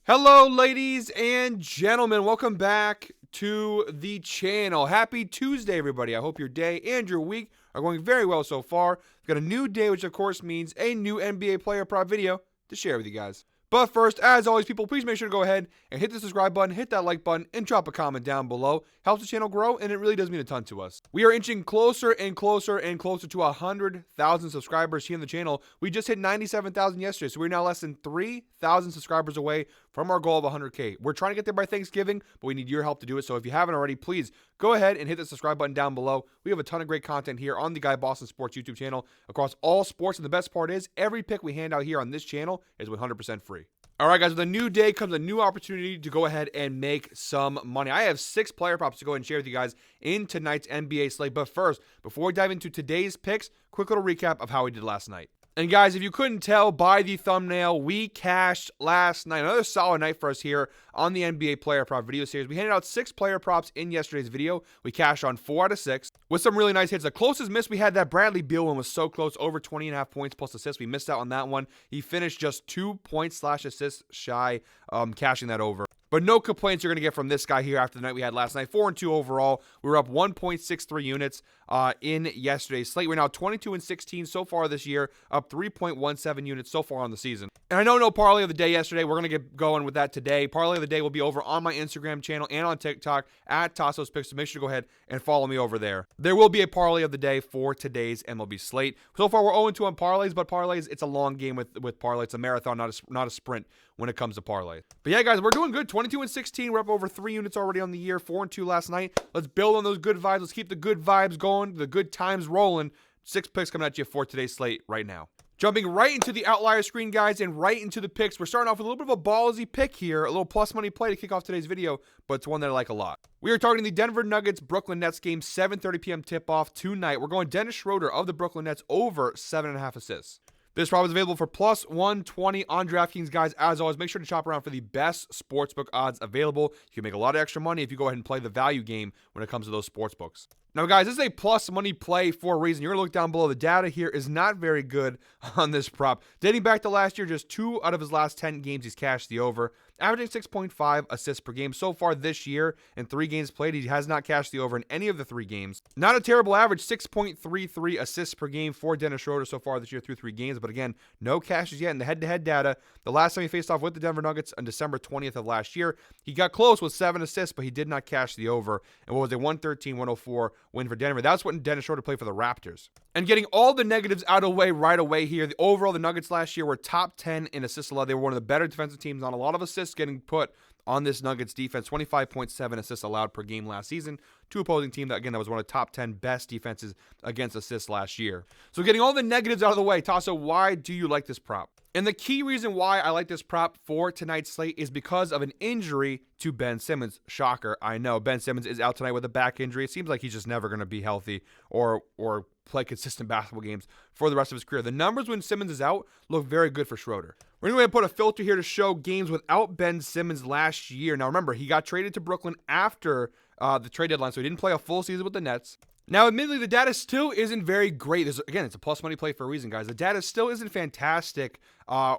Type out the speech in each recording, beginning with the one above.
Hello, ladies and gentlemen. Welcome back to the channel. Happy Tuesday, everybody. I hope your day and your week are going very well so far. We've got a new day, which of course means a new NBA player prop video to share with you guys. But first, as always, people, please make sure to go ahead and hit the subscribe button, hit that like button, and drop a comment down below. Helps the channel grow, and it really does mean a ton to us. We are inching closer and closer and closer to 100,000 subscribers here on the channel. We just hit 97,000 yesterday, so we're now less than 3,000 subscribers away from our goal of 100K. We're trying to get there by Thanksgiving, but we need your help to do it. So if you haven't already, please go ahead and hit the subscribe button down below. We have a ton of great content here on the Guy Boston Sports YouTube channel across all sports, and the best part is every pick we hand out here on this channel is 100% free. All right, guys, with a new day comes a new opportunity to go ahead and make some money. I have 6 player props to go ahead and share with you guys in tonight's NBA slate. But first, before we dive into today's picks, quick little recap of how we did last night. And guys, if you couldn't tell by the thumbnail, we cashed last night. Another solid night for us here on the NBA player prop video series. We handed out 6 player props in yesterday's video. We cashed on 4 out of 6 with some really nice hits. The closest miss we had, that Bradley Beal one, was so close, over 20.5 points plus assists. We missed out on that one. He finished just 2 points/assists shy, cashing that over. But no complaints you're going to get from this guy here after the night we had last night. 4-2 overall. We were up 1.63 units in yesterday's slate. We're now 22-16 so far this year, up 3.17 units so far on the season. And I know no parlay of the day yesterday. We're going to get going with that today. Parlay of the day will be over on my Instagram channel and on TikTok at Tassos Picks. So make sure to go ahead and follow me over there. There will be a parlay of the day for today's MLB slate. So far, we're 0-2 on parlays, but parlays, it's a long game with parlay. It's a marathon, not a sprint when it comes to parlay. But yeah, guys, we're doing good. 22-16. We're up over 3 units already on the year. 4-2 last night. Let's build on those good vibes. Let's keep the good vibes going, the good times rolling. 6 picks coming at you for today's slate right now. Jumping right into the outlier screen, guys, and right into the picks. We're starting off with a little bit of a ballsy pick here, a little plus money play to kick off today's video, but it's one that I like a lot. We are targeting the Denver Nuggets Brooklyn Nets game, 7:30 p.m. tip-off tonight. We're going Dennis Schroeder of the Brooklyn Nets over 7.5 assists. This prop is available for plus 120 on DraftKings, guys. As always, make sure to shop around for the best sportsbook odds available. You can make a lot of extra money if you go ahead and play the value game when it comes to those sportsbooks. Now, guys, this is a plus money play for a reason. You're going to look down below. The data here is not very good on this prop. Dating back to last year, just 2 out of his last 10 games, he's cashed the over, averaging 6.5 assists per game. So far this year, in 3 games played, he has not cashed the over in any of the 3 games. Not a terrible average, 6.33 assists per game for Dennis Schroeder so far this year through 3 games. But again, no cashes yet in the head-to-head data. The last time he faced off with the Denver Nuggets on December 20th of last year, he got close with 7 assists, but he did not cash the over. And what was a 113-104 win for Denver. That's what Dennis Schroeder played for the Raptors. And getting all the negatives out of the way right away here, the Nuggets last year were top 10 in assists allowed. They were one of the better defensive teams, on a lot of assists getting put on this Nuggets defense. 25.7 assists allowed per game last season to opposing team that was one of the top 10 best defenses against assists last year. So getting all the negatives out of the way, Tasso, why do you like this prop? And the key reason why I like this prop for tonight's slate is because of an injury to Ben Simmons. Shocker, I know. Ben Simmons is out tonight with a back injury. It seems like he's just never going to be healthy or play consistent basketball games for the rest of his career. The numbers when Simmons is out look very good for Schroeder. We're going to put a filter here to show games without Ben Simmons last year. Now remember, he got traded to Brooklyn after the trade deadline, so he didn't play a full season with the Nets. Now, admittedly, the data still isn't very great. Again, it's a plus money play for a reason, guys. The data still isn't fantastic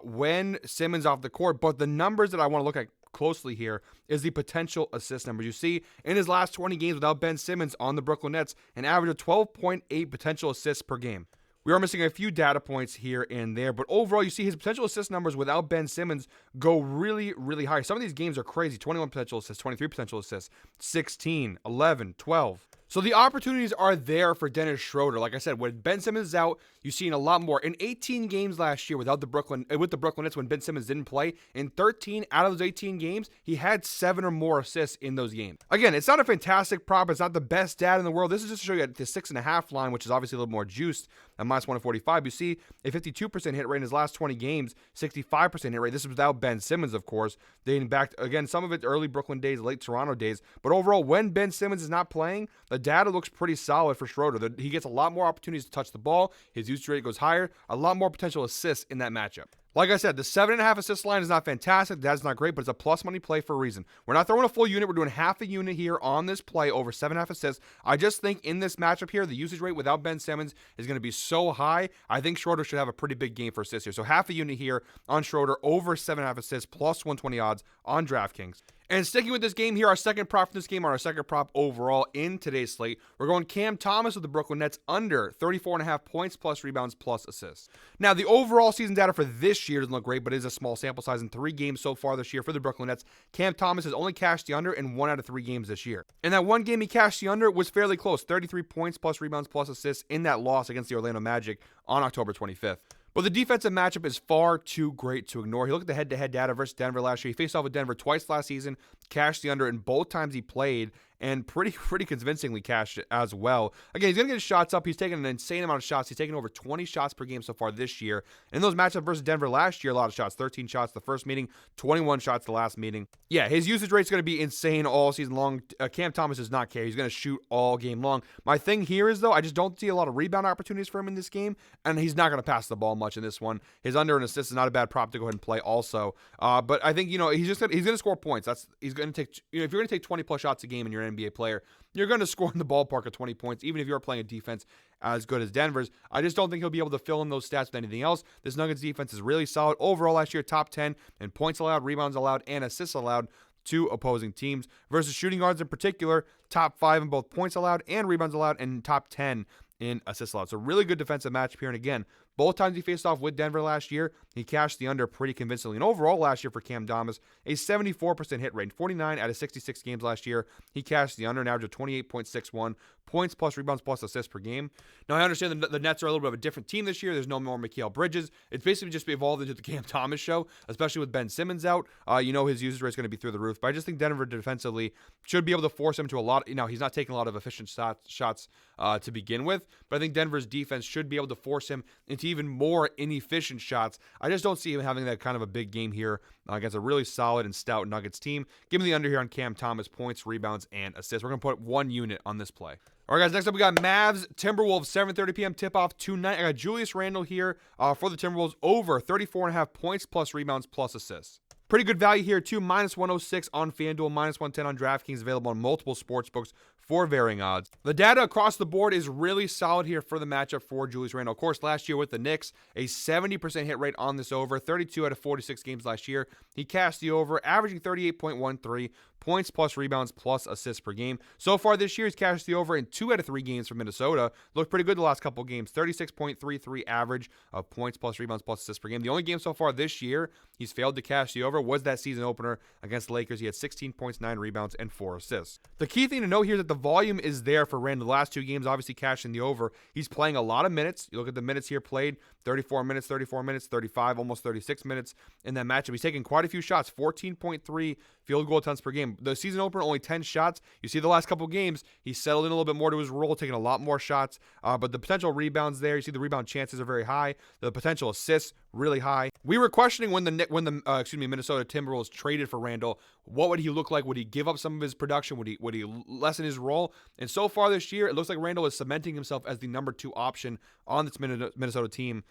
when Simmons off the court, but the numbers that I want to look at closely here is the potential assist numbers. You see, in his last 20 games without Ben Simmons on the Brooklyn Nets, an average of 12.8 potential assists per game. We are missing a few data points here and there, but overall, you see his potential assist numbers without Ben Simmons go really, really high. Some of these games are crazy. 21 potential assists, 23 potential assists, 16, 11, 12. So the opportunities are there for Dennis Schroeder. Like I said, when Ben Simmons is out, you've seen a lot more. In 18 games last year with the Brooklyn Nets when Ben Simmons didn't play, in 13 out of those 18 games, he had 7 or more assists in those games. Again, it's not a fantastic prop. It's not the best data in the world. This is just to show you at the 6.5 line, which is obviously a little more juiced at minus 145. You see a 52% hit rate in his last 20 games, 65% hit rate. This is without Ben Simmons, of course, dating back, again, some of it early Brooklyn days, late Toronto days. But overall, when Ben Simmons is not playing, the data looks pretty solid for Schroeder. He gets a lot more opportunities to touch the ball. His usage rate goes higher. A lot more potential assists in that matchup. Like I said, the 7.5 assist line is not fantastic. That's not great, but it's a plus money play for a reason. We're not throwing a full unit. We're doing half a unit here on this play over 7.5 assists. I just think in this matchup here, the usage rate without Ben Simmons is going to be so high. I think Schroeder should have a pretty big game for assists here. So half a unit here on Schroeder over 7.5 assists plus 120 odds on DraftKings. And sticking with this game here, our second prop from this game, our second prop overall in today's slate, we're going Cam Thomas with the Brooklyn Nets under 34.5 points plus rebounds plus assists. Now, the overall season data for this year doesn't look great, but it is a small sample size in 3 games so far this year for the Brooklyn Nets. Cam Thomas has only cashed the under in 1 out of 3 games this year. And that one game he cashed the under was fairly close, 33 points plus rebounds plus assists in that loss against the Orlando Magic on October 25th. But the defensive matchup is far too great to ignore. You look at the head-to-head data versus Denver last year. He faced off with Denver twice last season, cashed the under in both times he played, and pretty convincingly cashed it as well. Again, he's going to get his shots up. He's taken an insane amount of shots. He's taken over 20 shots per game so far this year. In those matchups versus Denver last year, a lot of shots. 13 shots the first meeting, 21 shots the last meeting. Yeah, his usage rate's going to be insane all season long. Cam Thomas does not care. He's going to shoot all game long. My thing here is, though, I just don't see a lot of rebound opportunities for him in this game, and he's not going to pass the ball much in this one. His under and assist is not a bad prop to go ahead and play also. But I think, he's going to score points. He's going to take, if you're going to take 20 plus shots a game and you're an NBA player, you're going to score in the ballpark of 20 points, even if you're playing a defense as good as Denver's. I just don't think he'll be able to fill in those stats with anything else. This Nuggets defense is really solid. Overall last year, top 10 in points allowed, rebounds allowed, and assists allowed to opposing teams. Versus shooting guards in particular, top 5 in both points allowed and rebounds allowed, and top 10 in assists allowed. So really good defensive matchup here. And again, both times he faced off with Denver last year, he cashed the under pretty convincingly. And overall last year for Cam Thomas, a 74% hit rate. 49 out of 66 games last year, he cashed the under, an average of 28.61 points plus rebounds plus assists per game. Now, I understand the Nets are a little bit of a different team this year. There's no more Mikal Bridges. It's basically just evolved into the Cam Thomas show, especially with Ben Simmons out. His usage rate is going to be through the roof. But I just think Denver defensively should be able to force him to a lot. He's not taking a lot of efficient shots to begin with. But I think Denver's defense should be able to force him into even more inefficient shots. I just don't see him having that kind of a big game here against a really solid and stout Nuggets team. Give me the under here on Cam Thomas, points, rebounds, and assists. We're going to put 1 unit on this play. All right, guys, next up we got Mavs, Timberwolves, 7:30 p.m. tip-off tonight. I got Julius Randle here for the Timberwolves over 34.5 points plus rebounds plus assists. Pretty good value here, too. Minus 106 on FanDuel, minus 110 on DraftKings, available on multiple sportsbooks for varying odds. The data across the board is really solid here for the matchup for Julius Randle. Of course, last year with the Knicks, a 70% hit rate on this over, 32 out of 46 games last year. He cashed the over, averaging 38.13 points plus rebounds plus assists per game. So far this year, he's cashed the over in 2 out of 3 games for Minnesota. Looked pretty good the last couple games. 36.33 average of points plus rebounds plus assists per game. The only game so far this year he's failed to cash the over was that season opener against the Lakers. He had 16 points, 9 rebounds, and 4 assists. The key thing to note here is that the volume is there for Randle. The last 2 games, obviously cashing the over. He's playing a lot of minutes. You look at the minutes here played, 34 minutes, 35, almost 36 minutes in that matchup. He's taking quite a few shots, 14.3 field goal attempts per game. The season opener, only 10 shots. You see the last couple games, he settled in a little bit more to his role, taking a lot more shots. But the potential rebounds there, you see the rebound chances are very high. The potential assists, really high. We were questioning when the Minnesota Timberwolves traded for Randle, what would he look like? Would he give up some of his production? Would he lessen his role? And so far this year, it looks like Randle is cementing himself as the number 2 option on this Minnesota team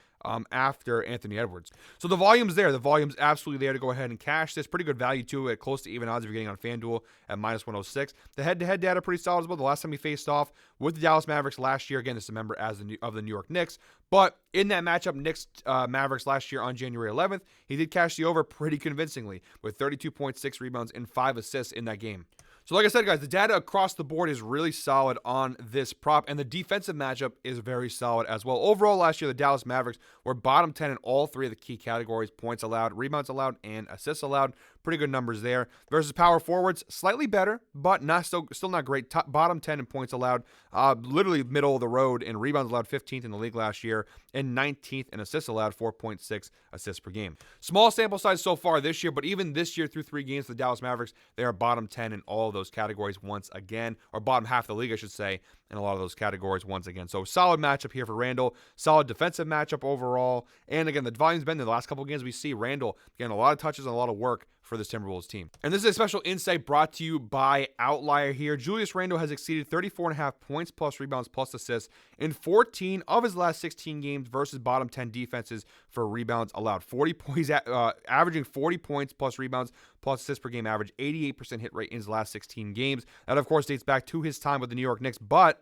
after Anthony Edwards. So the volume's there. The volume's absolutely there to go ahead and cash this. Pretty good value too at close to even odds if you're getting on FanDuel at minus 106. The head-to-head data pretty solid as well. The last time he faced off with the Dallas Mavericks last year, again, this is a member of the New York Knicks, but in that matchup, Knicks Mavericks last year on January 11th, he did cash the over pretty convincingly with 32.6 rebounds and 5 assists in that game. So like I said, guys, the data across the board is really solid on this prop, and the defensive matchup is very solid as well. Overall, last year, the Dallas Mavericks were bottom 10 in all 3 of the key categories: points allowed, rebounds allowed, and assists allowed. Pretty good numbers there. Versus power forwards, slightly better, but still not great. Bottom 10 in points allowed, literally middle of the road in rebounds allowed, 15th in the league last year, and 19th in assists allowed, 4.6 assists per game. Small sample size so far this year, but even this year through 3 games, the Dallas Mavericks, they are bottom 10 in all of those categories once again, or bottom half of the league, I should say, in a lot of those categories once again. So solid matchup here for Randle, solid defensive matchup overall, and again, the volume's been there. The last couple of games we see Randle getting a lot of touches and a lot of work for this Timberwolves team. And this is a special insight brought to you by Outlier here. Julius Randle has exceeded 34.5 points plus rebounds plus assists in 14 of his last 16 games versus bottom 10 defenses for rebounds allowed. 40 points, averaging 40 points plus rebounds plus assists per game, average 88% hit rate in his last 16 games. That, of course, dates back to his time with the New York Knicks, but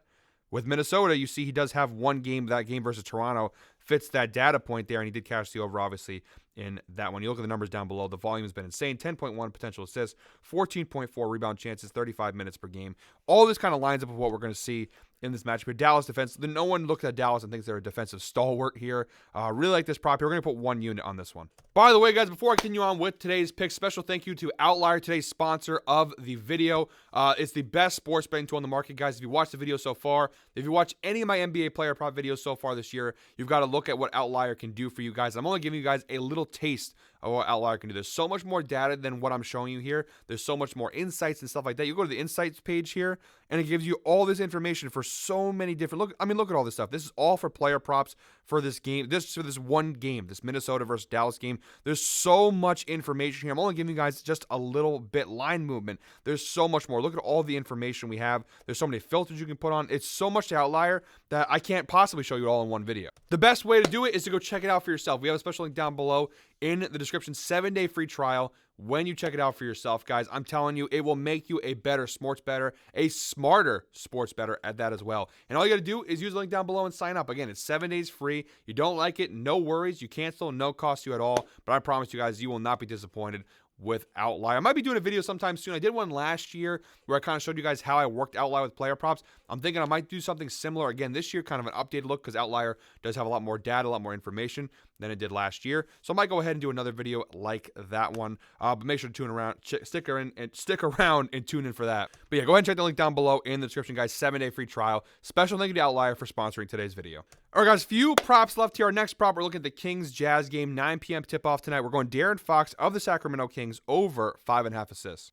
with Minnesota, you see he does have one game. That game versus Toronto fits that data point there, and he did cash the over, obviously, in that one. You look at the numbers down below. The volume has been insane. 10.1 potential assists, 14.4 rebound chances, 35 minutes per game. All this kind of lines up with what we're going to see in this matchup. But Dallas defense, no one looks at Dallas and thinks they're a defensive stalwart here. Really like this prop here. We're going to put 1 unit on this one. By the way, guys, before I continue on with today's picks, special thank you to Outlier, today's sponsor of the video. It's the best sports betting tool on the market, guys. If you watched the video so far, if you watch any of my NBA player prop videos so far this year, you've got to look at what Outlier can do for you guys. I'm only giving you guys a little taste of what Outlier can do. There's so much more data than what I'm showing you here. There's so much more insights and stuff like that. You go to the insights page here, and it gives you all this information for so many different. Look at all this stuff. This is all for player props for this game. This one game, this Minnesota versus Dallas game. There's so much information here. I'm only giving you guys just a little bit. Line movement. There's so much more. Look at all the information we have. There's so many filters you can put on. It's so much to Outlier that I can't possibly show you all in one video. The best way to do it is to go check it out for yourself. We have a special link down below in the description. 7-day free trial. When you check it out for yourself, guys, I'm telling you, it will make you a better sports bettor, a smarter sports bettor at that as well. And all you got to do is use the link down below and sign up. Again, it's 7 days free. You don't like it, no worries. You cancel, no cost to you at all. But I promise you guys, you will not be disappointed with Outlier. I might be doing a video sometime soon. I did one last year where I kind of showed you guys how I worked Outlier with player props. I'm thinking I might do something similar again this year, kind of an updated look, because Outlier does have a lot more data, a lot more information than it did last year. So I might go ahead and do another video like that one. But make sure to stick around and tune in for that. But yeah, go ahead and check the link down below in the description, guys. 7-day free trial. Special thank you to Outlier for sponsoring today's video. All right, guys, few props left here. Our next prop, we're looking at the Kings-Jazz game, 9 p.m. tip-off tonight. We're going De'Aaron Fox of the Sacramento Kings over 5.5 assists.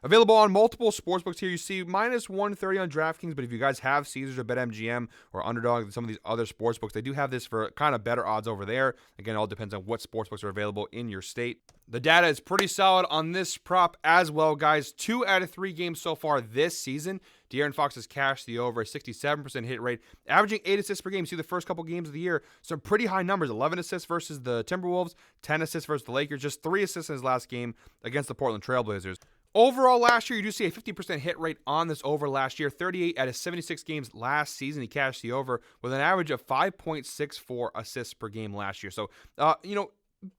Available on multiple sportsbooks here. You see minus 130 on DraftKings, but if you guys have Caesars or BetMGM or Underdog and some of these other sportsbooks, they do have this for kind of better odds over there. Again, it all depends on what sportsbooks are available in your state. The data is pretty solid on this prop as well, guys. 2 out of 3 games so far this season, De'Aaron Fox has cashed the over, a 67% hit rate, averaging 8 assists per game. See the first couple games of the year, some pretty high numbers. 11 assists versus the Timberwolves, 10 assists versus the Lakers, just 3 assists in his last game against the Portland Trailblazers. Overall, last year, you do see a 50% hit rate on this over last year. 38 out of 76 games last season, he cashed the over with an average of 5.64 assists per game last year. So,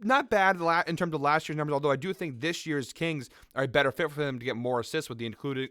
not bad in terms of last year's numbers, although I do think this year's Kings are a better fit for them to get more assists with the inclusion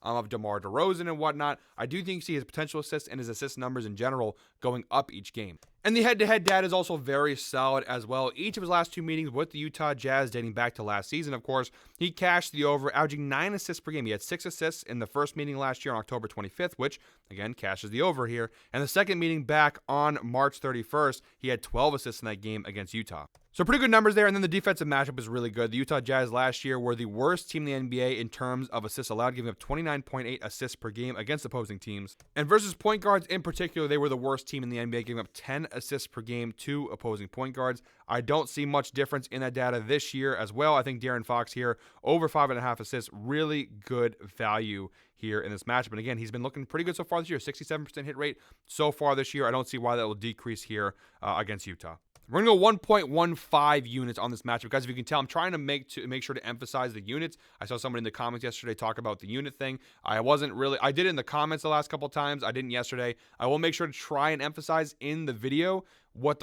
of DeMar DeRozan and whatnot. I do think you see his potential assists and his assist numbers in general going up each game. And the head-to-head data is also very solid as well. Each of his last 2 meetings with the Utah Jazz dating back to last season, of course, he cashed the over, averaging 9 assists per game. He had 6 assists in the first meeting last year on October 25th, which, again, cashes the over here. And the second meeting back on March 31st, he had 12 assists in that game against Utah. So pretty good numbers there, and then the defensive matchup is really good. The Utah Jazz last year were the worst team in the NBA in terms of assists allowed, giving up 29.8 assists per game against opposing teams. And versus point guards in particular, they were the worst team in the NBA, giving up 10 assists per game to opposing point guards. I don't see much difference in that data this year as well. I think De'Aaron Fox here, over 5.5 assists, really good value here in this matchup. And again, he's been looking pretty good so far this year, 67% hit rate so far this year. I don't see why that will decrease here against Utah. We're going to go 1.15 units on this matchup. Guys, if you can tell, I'm trying to make sure to emphasize the units. I saw somebody in the comments yesterday talk about the unit thing. I did it in the comments the last couple times. I didn't yesterday. I will make sure to try and emphasize in the video what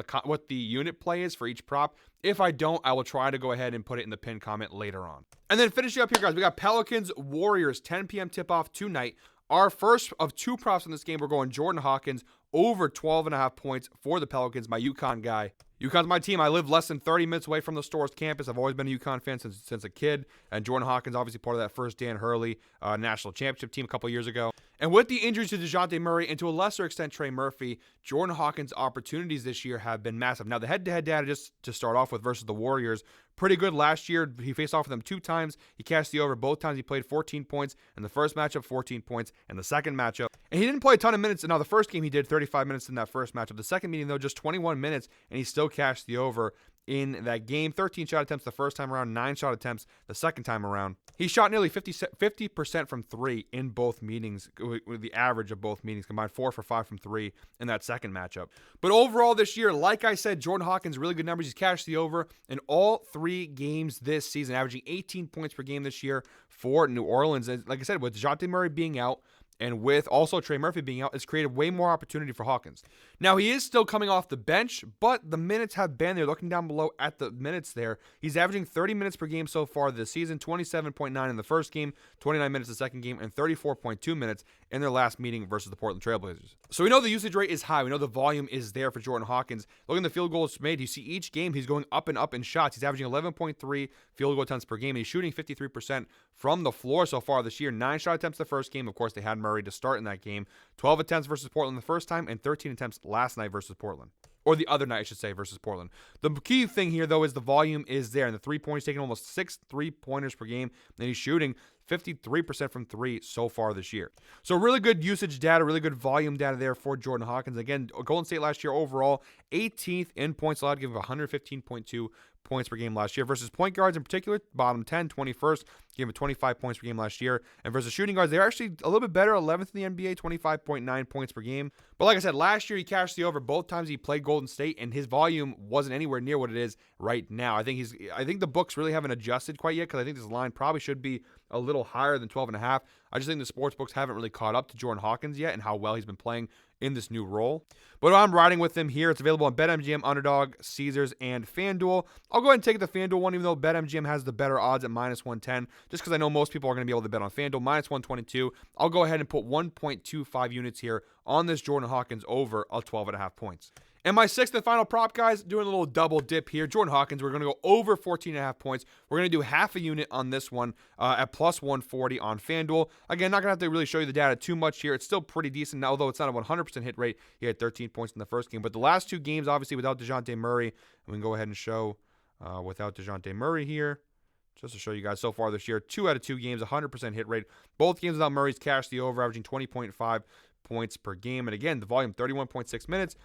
the unit play is for each prop. If I don't, I will try to go ahead and put it in the pinned comment later on. And then finishing up here, guys, we got Pelicans Warriors, 10 p.m. tip-off tonight. Our first of 2 props in this game, we're going Jordan Hawkins over 12.5 points for the Pelicans, my UConn guy. UConn's my team. I live less than 30 minutes away from the Stores campus. I've always been a UConn fan since a kid. And Jordan Hawkins, obviously part of that first Dan Hurley national championship team a couple years ago. And with the injuries to DeJounte Murray and to a lesser extent Trey Murphy, Jordan Hawkins' opportunities this year have been massive. Now, the head-to-head data, just to start off with, versus the Warriors, pretty good last year. He faced off with them 2 times. He cashed the over both times. He played 14 points in the first matchup, 14 points in the second matchup. And he didn't play a ton of minutes. Now, the first game he did 35 minutes in that first matchup. The second meeting, though, just 21 minutes, and he still cashed the over in that game. 13 shot attempts the first time around, 9 shot attempts the second time around. He shot nearly 50% from 3 in both meetings, with the average of both meetings combined, 4 for 5 from 3 in that second matchup. But overall this year, like I said, Jordan Hawkins, really good numbers. He's cashed the over in all 3 games this season, averaging 18 points per game this year for New Orleans. And like I said, with DeJounte Murray being out, and with also Trey Murphy being out, it's created way more opportunity for Hawkins. Now, he is still coming off the bench, but the minutes have been there. Looking down below at the minutes there, he's averaging 30 minutes per game so far this season, 27.9 in the first game, 29 minutes the second game, and 34.2 minutes in their last meeting versus the Portland Trailblazers. So we know the usage rate is high. We know the volume is there for Jordan Hawkins. Looking at the field goals made, you see each game he's going up and up in shots. He's averaging 11.3 field goal attempts per game, and he's shooting 53% from the floor so far this year. 9 shot attempts the first game. Of course, they had Murray to start in that game. 12 attempts versus Portland the first time, and 13 attempts last night versus Portland. Or the other night, I should say, versus Portland. The key thing here, though, is the volume is there. And the 3-pointers, taking almost 6 3-pointers per game. And he's shooting 53% from 3 so far this year. So really good usage data, really good volume data there for Jordan Hawkins. Again, Golden State last year overall, 18th in points allowed, giving 115.2 points per game last year. Versus point guards in particular, bottom 10, 21st, gave him 25 points per game last year. And versus shooting guards, they're actually a little bit better, 11th in the NBA, 25.9 points per game. But like I said, last year he cashed the over both times he played Golden State, and his volume wasn't anywhere near what it is right now. I think the books really haven't adjusted quite yet, because I think this line probably should be a little higher than 12.5. I just think the sports books haven't really caught up to Jordan Hawkins yet and how well he's been playing in this new role. But I'm riding with him here. It's available on BetMGM, Underdog, Caesars, and FanDuel. I'll go ahead and take the FanDuel one, even though BetMGM has the better odds at -110, just because I know most people are going to be able to bet on FanDuel. -122. I'll go ahead and put 1.25 units here on this Jordan Hawkins over 12.5 points. And my 6th and final prop, guys, doing a little double dip here. Jordan Hawkins, we're going to go over 14.5 points. We're going to do half a unit on this one at +140 on FanDuel. Again, not going to have to really show you the data too much here. It's still pretty decent, although it's not a 100% hit rate. He had 13 points in the first game. But the last 2 games, obviously, without DeJounte Murray, and we can go ahead and show without DeJounte Murray here, just to show you guys so far this year. 2 out of 2 games, 100% hit rate. Both games without Murray's cashed the over, averaging 20.5 points per game. And again, the volume, 31.6 minutes,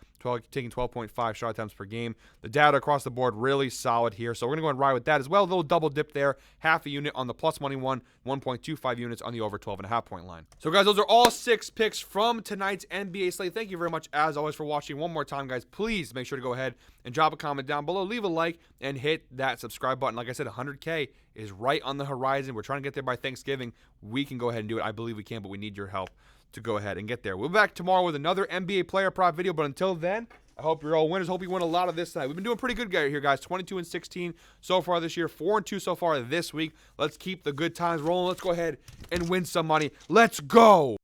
taking 12.5 shot attempts per game. The data across the board really solid here. So we're going to go and ride with that as well. A little double dip there. Half a unit on the plus money one, 1.25 units on the over 12.5 point line. So guys, those are all 6 picks from tonight's NBA slate. Thank you very much as always for watching. One more time, guys, please make sure to go ahead and drop a comment down below, leave a like, and hit that subscribe button. Like I said, 100K is right on the horizon. We're trying to get there by Thanksgiving. We can go ahead and do it. I believe we can, but we need your help to go ahead and get there. We'll be back tomorrow with another NBA player prop video, but until then, I hope you're all winners. Hope you win a lot of this tonight. We've been doing pretty good here, guys. 22-16 so far this year, 4-2 so far this week. Let's keep the good times rolling. Let's go ahead and win some money. Let's go!